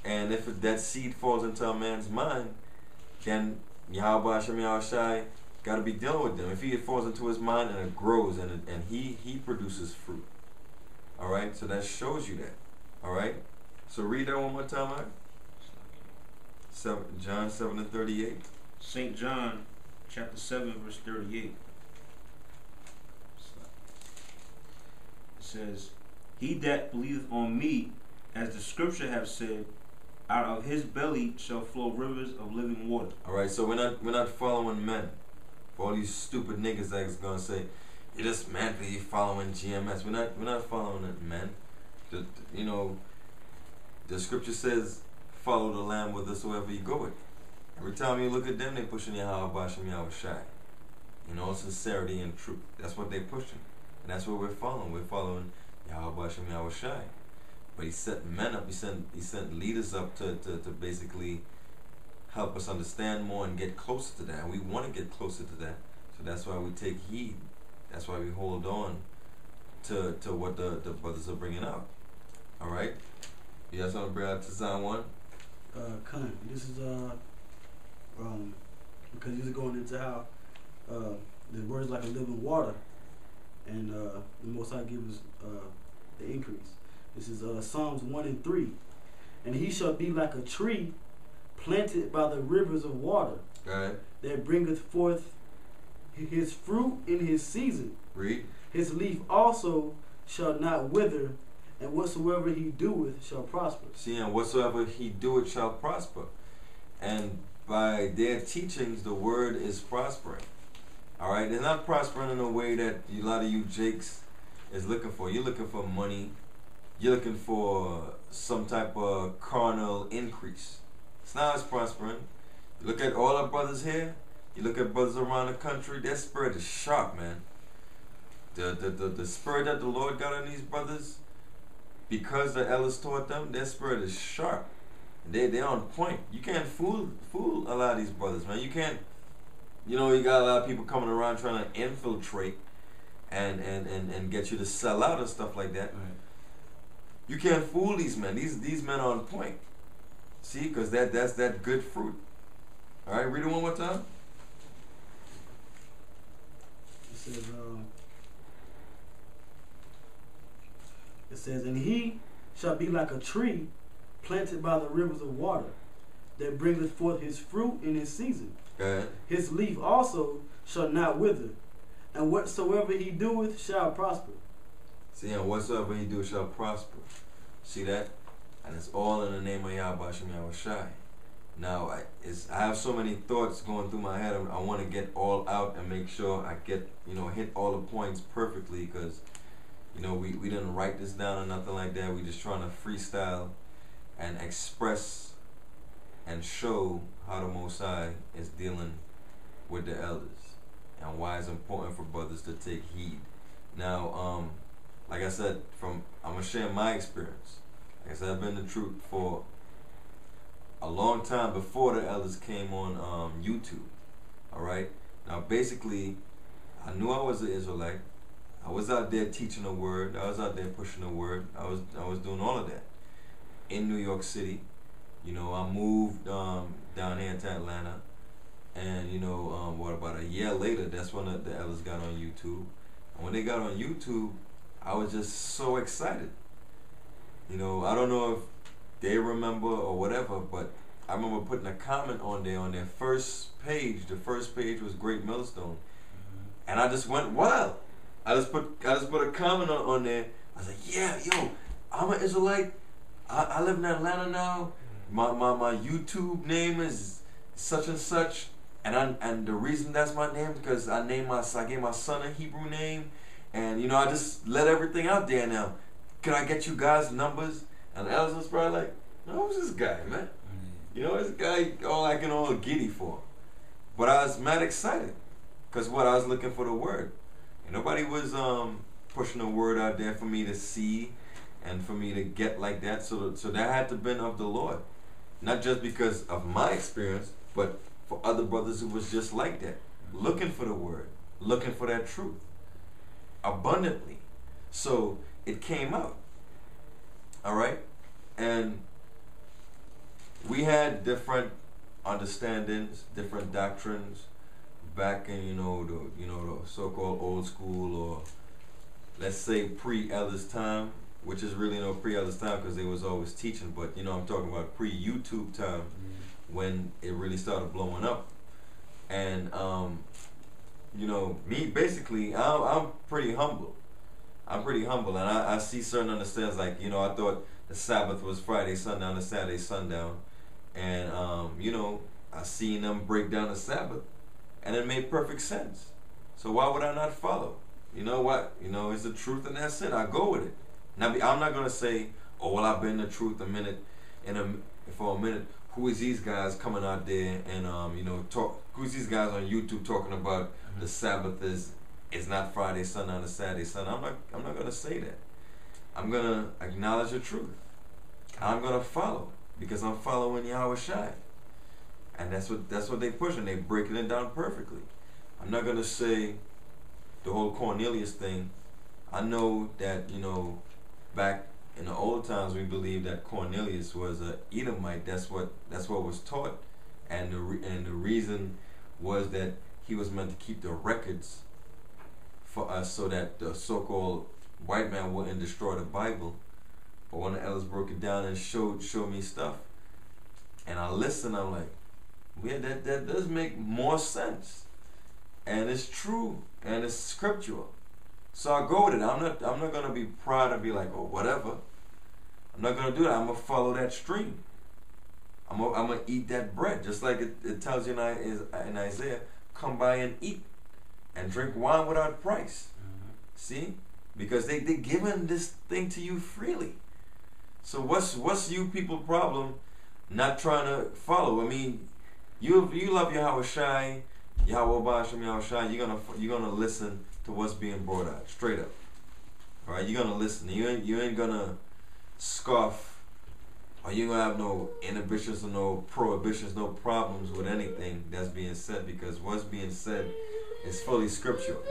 And if that seed falls into a man's mind, then Yahweh Hashem Yahushai got to be dealing with them. If it falls into his mind and it grows and he produces fruit. All right, so that shows you that. All right, so read that one more time, Mike. John 7:38. St. John, chapter 7, verse 38. It says, "He that believeth on me, as the scripture have said, out of his belly shall flow rivers of living water." All right, so we're not following men. For all these stupid niggas that's gonna say, "You just man, you following GMS." We're not following men. The scripture says, "Follow the Lamb whithersoever you go with." Every time you look at them, they pushing Yahweh Hashem Yahushai. Sincerity and truth. That's what they pushing, and that's what we're following. We're following Yahweh Hashem Yahushai. But he set men up. He sent leaders up to basically help us understand more and get closer to that. And we want to get closer to that. So that's why we take heed. That's why we hold on to what the brothers are bringing out. All right. You guys want to bring out to Zion 1? This is because he's going into how the word is like a living water, and the Most High gives the increase. This is Psalms 1:3, and he shall be like a tree planted by the rivers of water, that bringeth forth his fruit in his season. Read. His leaf also shall not wither, and whatsoever he doeth shall prosper. See, and whatsoever he doeth shall prosper. And by their teachings, the word is prospering. All right, it's not prospering in a way that a lot of you jakes is looking for. You're looking for money. You're looking for some type of carnal increase. It's not as prospering. You look at all our brothers here. You look at brothers around the country. Their spirit is sharp, man. The spirit that the Lord got on these brothers, because the elders taught them, their spirit is sharp. They're on point. You can't fool a lot of these brothers, man. You can't. You got a lot of people coming around trying to infiltrate and get you to sell out and stuff like that. Right. You can't fool these men. These men are on point. See, because that's that good fruit. All right, read it one more time. It says, and he shall be like a tree planted by the rivers of water, that bringeth forth his fruit in his season. Go ahead. His leaf also shall not wither, and whatsoever he doeth shall prosper. See, and whatsoever he doeth shall prosper. See that? And it's all in the name of Yahweh Hashem Yahushai. Now, I have so many thoughts going through my head. I want to get all out and make sure I get, hit all the points perfectly, because, we didn't write this down or nothing like that. We just trying to freestyle and express and show how the Most High is dealing with the elders and why it's important for brothers to take heed. Now, like I said, I'm going to share my experience. Like I said, I've been the truth for a long time before the elders came on YouTube. All right. Now, basically, I knew I was an Israelite. I was out there teaching the word. I was out there pushing the word. I was doing all of that in New York City. I moved down here to Atlanta, and about a year later, that's when the elders got on YouTube. And when they got on YouTube, I was just so excited. I don't know if they remember or whatever, but I remember putting a comment on their first page. The first page was Great Millstone, and I just went wild. I just put a comment on there. I was like, yeah, yo, I'm an Israelite. I live in Atlanta now. My YouTube name is such and such, and the reason that's my name is because I gave my son a Hebrew name, and I just let everything out there now. Can I get you guys' numbers? And the elders was probably like, no, who's this guy, man? This guy acting all giddy for. But I was mad excited, because I was looking for the word. And nobody was pushing the word out there for me to see and for me to get like that. So that had to have been of the Lord. Not just because of my experience, but for other brothers who was just like that. Looking for the word. Looking for that truth. Abundantly. So it came out. All right? And we had different understandings, different doctrines back in the so-called old school, or let's say pre-Elders time, which is really no pre-Elders time because they was always teaching. But I'm talking about pre-YouTube time when it really started blowing up. And me basically, I'm pretty humble. I'm pretty humble, and I see certain understands, like, I thought the Sabbath was Friday sundown to Saturday sundown, and I seen them break down the Sabbath, and it made perfect sense. So why would I not follow? You know what? It's the truth, and that's it. I go with it. Now, I'm not gonna say, oh well, I've been the truth for a minute. Who is these guys coming out there and talk? Who's these guys on YouTube talking about the Sabbath is not Friday sundown to Saturday sundown? I'm not gonna say that. I'm gonna acknowledge the truth. I'm gonna follow because I'm following Yahweh Shai, and that's what they pushing. They breaking it down perfectly. I'm not gonna say the whole Cornelius thing. I know that back in the old times we believed that Cornelius was a Edomite. That's what was taught, and the reason was that he was meant to keep the records for us so that the so-called white man wouldn't destroy the Bible. But when the elders broke it down and showed me stuff, and I listened, I'm like, yeah, that does make more sense, and it's true, and it's scriptural. So I go with it. I'm not gonna be proud and be like, oh, whatever. I'm not gonna do that. I'm gonna follow that stream. I'm gonna eat that bread, just like it tells you in Isaiah, come by and eat and drink wine without price. See, because they giving this thing to you freely. So what's you people problem not trying to follow? I mean, you love Yahweh Shai, Yahweh Basham, Yahweh Shai. You're gonna listen to what's being brought out straight up. All right, you're gonna listen. You ain't gonna scoff, or you gonna have no inhibitions or no prohibitions, no problems with anything that's being said, because what's being said is fully scriptural.